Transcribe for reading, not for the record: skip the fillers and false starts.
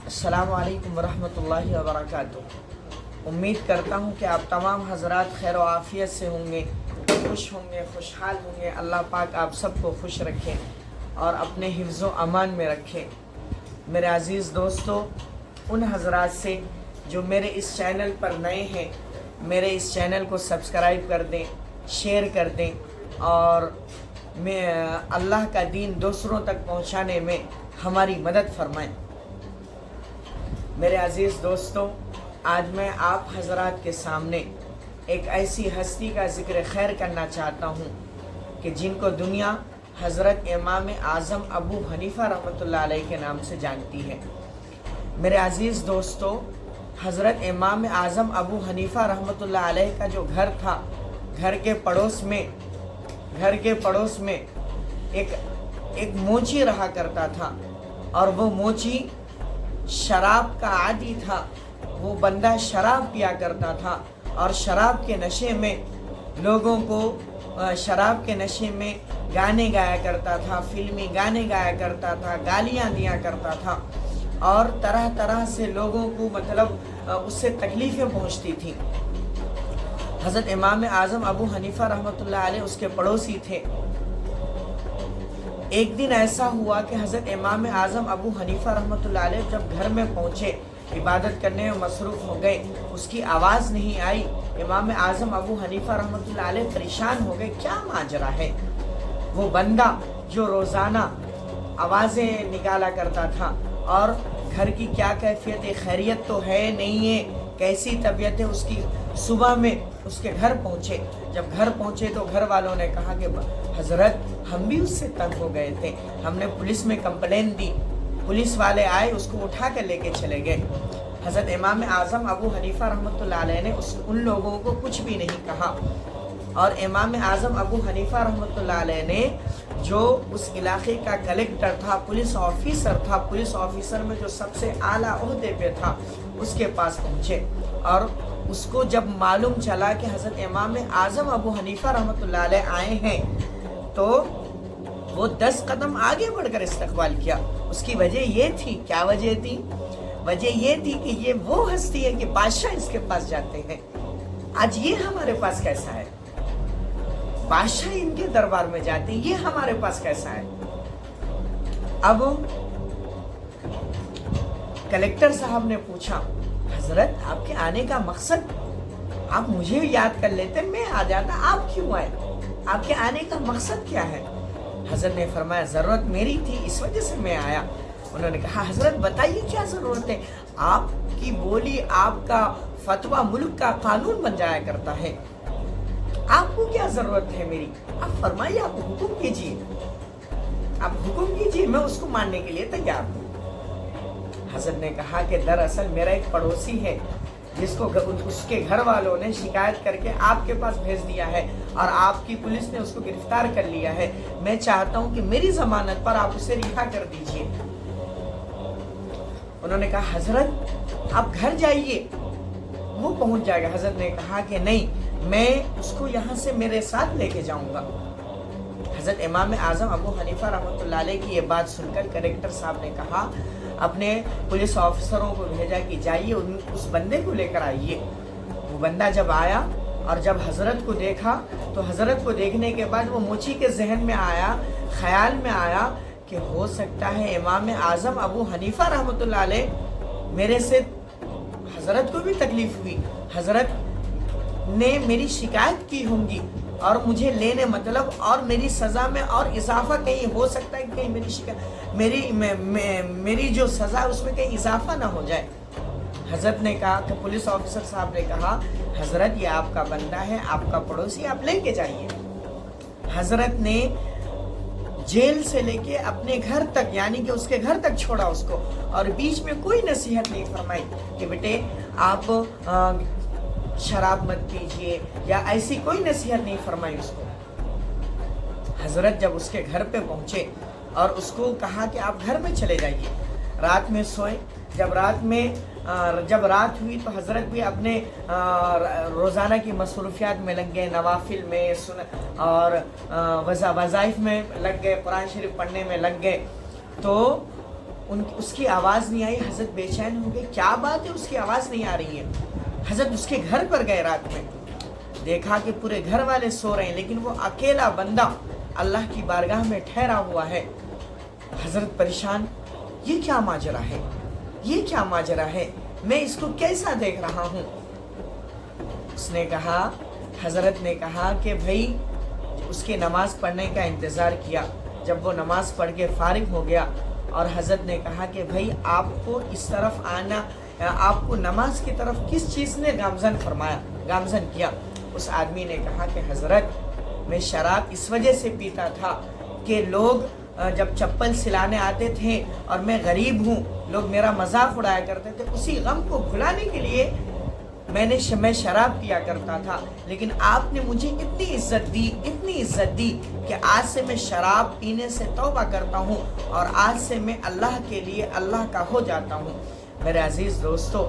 السلام علیکم ورحمۃ اللہ وبرکاتہ۔ امید کرتا ہوں کہ آپ تمام حضرات خیر و عافیت سے ہوں گے، خوش ہوں گے، خوشحال ہوں گے۔ اللہ پاک آپ سب کو خوش رکھے اور اپنے حفظ و امان میں رکھے۔ میرے عزیز دوستو، ان حضرات سے جو میرے اس چینل پر نئے ہیں، میرے اس چینل کو سبسکرائب کر دیں، شیئر کر دیں اور میں اللہ کا دین دوسروں تک پہنچانے میں ہماری مدد فرمائیں۔ میرے عزیز دوستو، آج میں آپ حضرات کے سامنے ایک ایسی ہستی کا ذکر خیر کرنا چاہتا ہوں کہ جن کو دنیا حضرت امام اعظم ابو حنیفہ رحمۃ اللہ علیہ کے نام سے جانتی ہے۔ میرے عزیز دوستو، حضرت امام اعظم ابو حنیفہ رحمۃ اللہ علیہ کا جو گھر تھا، گھر کے پڑوس میں ایک موچی رہا کرتا تھا، اور وہ موچی شراب کا عادی تھا۔ وہ بندہ شراب پیا کرتا تھا اور شراب کے نشے میں لوگوں کو گانے گایا کرتا تھا، فلمی گانے گایا کرتا تھا، گالیاں دیا کرتا تھا، اور طرح طرح سے لوگوں کو اس سے تکلیفیں پہنچتی تھیں۔ حضرت امام اعظم ابو حنیفہ رحمۃ اللہ علیہ اس کے پڑوسی تھے۔ ایک دن ایسا ہوا کہ حضرت امام اعظم ابو حنیفہ رحمۃ اللہ علیہ جب گھر میں پہنچے، عبادت کرنے میں مصروف ہو گئے، اس کی آواز نہیں آئی۔ امام اعظم ابو حنیفہ رحمۃ اللہ علیہ پریشان ہو گئے، کیا ماجرا ہے؟ وہ بندہ جو روزانہ آوازیں نکالا کرتا تھا اور گھر کی کیا کیفیت ہے، خیریت تو ہے نہیں ہے، کیسی طبیعت ہے اس کی، صبح میں اس کے گھر پہنچے۔ جب گھر پہنچے تو گھر والوں نے کہا کہ حضرت ہم بھی اس سے تنگ ہو گئے تھے، ہم نے پولیس میں کمپلین دی، پولیس والے آئے، اس کو اٹھا کر لے کے چلے گئے۔ حضرت امام اعظم ابو حنیفہ رحمۃ اللہ علیہ نے ان لوگوں کو کچھ بھی نہیں کہا، اور امام اعظم ابو حنیفہ رحمۃ اللہ علیہ نے جو اس علاقے کا کلیکٹر تھا، پولیس آفیسر میں جو سب سے اعلیٰ عہدے پہ تھا، اس کے پاس پہنچے، اور اس کو جب معلوم چلا کہ حضرت امام اعظم ابو حنیفہ رحمۃ اللہ علیہ آئے ہیں تو وہ 10 قدم آگے بڑھ کر استقبال کیا۔ اس کی وجہ یہ تھی، کیا وجہ تھی؟ وجہ یہ تھی کہ یہ وہ ہستی ہے کہ بادشاہ اس کے پاس جاتے ہیں۔ آج یہ ہمارے پاس کیسا ہے؟ بادشاہ ان کے دربار میں جاتے ہیں، یہ ہمارے پاس کیسا ہے؟ اب کلیکٹر صاحب نے پوچھا، حضرت آپ کے آنے کا مقصد؟ آپ مجھے یاد کر لیتے، میں آ جاتا، آپ کیوں آئے؟ آپ کے آنے کا مقصد کیا ہے؟ حضرت نے فرمایا، ضرورت میری تھی، اس وجہ سے میں آیا۔ انہوں نے کہا، حضرت بتائیے کیا ضرورت ہے؟ آپ کی بولی، آپ کا فتویٰ ملک کا قانون بن جایا کرتا ہے، آپ کو کیا ضرورت ہے میری؟ آپ فرمائیے، آپ حکم کیجیے، میں اس کو ماننے کے لیے تیار ہوں۔ حضرت نے کہا کہ دراصل میرا ایک پڑوسی ہے جس کو اس کے گھر والوں نے شکایت کر کے آپ کے پاس بھیج دیا ہے، اور آپ کی پولیس نے اس کو گرفتار کر لیا ہے۔ میں چاہتا ہوں کہ میری ضمانت پر آپ اسے رہا کر دیجئے۔ انہوں نے کہا، حضرت آپ گھر جائیے، وہ پہنچ جائے گا۔ حضرت نے کہا کہ نہیں، میں اس کو یہاں سے میرے ساتھ لے کے جاؤں گا۔ حضرت امام اعظم ابو حنیفہ رحمۃ اللہ علیہ کی یہ بات سن کر کلیکٹر صاحب نے کہا، اپنے پولیس آفیسروں کو بھیجا کہ جائیے اس بندے کو لے کر آئیے۔ وہ بندہ جب آیا اور جب حضرت کو دیکھا تو حضرت کو دیکھنے کے بعد وہ موچی کے ذہن میں آیا، خیال میں آیا کہ ہو سکتا ہے امام اعظم ابو حنیفہ رحمۃ اللہ علیہ میرے سے، حضرت کو بھی تکلیف ہوئی، حضرت نے میری شکایت کی ہوں گی اور مجھے لینے اور میری سزا میں اور اضافہ کہیں ہو سکتا ہے کہ کہیں میری جو سزا ہے اس میں کہیں اضافہ نہ ہو جائے۔ حضرت نے کہا کہ پولیس آفیسر صاحب نے کہا، حضرت یہ آپ کا بندہ ہے، آپ کا پڑوسی، آپ لے کے جائیے۔ حضرت نے جیل سے لے کے اپنے گھر تک، یعنی کہ اس کے گھر تک چھوڑا اس کو، اور بیچ میں کوئی نصیحت نہیں فرمائی کہ بیٹے آپ شراب مت پیجیے، یا ایسی کوئی نصیحت نہیں فرمائی اس کو۔ حضرت جب اس کے گھر پہ پہنچے اور اس کو کہا کہ آپ گھر میں چلے جائیے، رات میں سوئے۔ جب رات ہوئی تو حضرت بھی اپنے روزانہ کی مصروفیات میں لگ گئے، نوافل میں اور وظائف میں لگ گئے، قرآن شریف پڑھنے میں لگ گئے۔ تو اس کی آواز نہیں آئی. حضرت بے چین ہو گئے, کیا بات ہے اس کی آواز نہیں آ رہی ہے. حضرت اس کے گھر پر گئے رات میں, دیکھا کہ پورے گھر والے سو رہے ہیں لیکن وہ اکیلا بندہ اللہ کی بارگاہ میں ٹھہرا ہوا ہے. حضرت پریشان, یہ کیا ماجرا ہے, یہ کیا ماجرا ہے, میں اس کو کیسا دیکھ رہا ہوں. اس نے کہا, حضرت نے کہا کہ بھائی اس کے نماز پڑھنے کا انتظار کیا. جب وہ نماز پڑھ کے فارغ ہو گیا اور حضرت نے کہا کہ بھائی آپ کو اس طرف آنا, آپ کو نماز کی طرف کس چیز نے گامزن کیا. اس آدمی نے کہا کہ حضرت میں شراب اس وجہ سے پیتا تھا کہ لوگ جب چپل سلانے آتے تھے اور میں غریب ہوں, لوگ میرا مذاق اڑایا کرتے تھے, اسی غم کو بھلانے کے لیے میں شراب پیا کرتا تھا. لیکن آپ نے مجھے اتنی عزت دی کہ آج سے میں شراب پینے سے توبہ کرتا ہوں اور آج سے میں اللہ کے لیے اللہ کا ہو جاتا ہوں. میرے عزیز دوستو,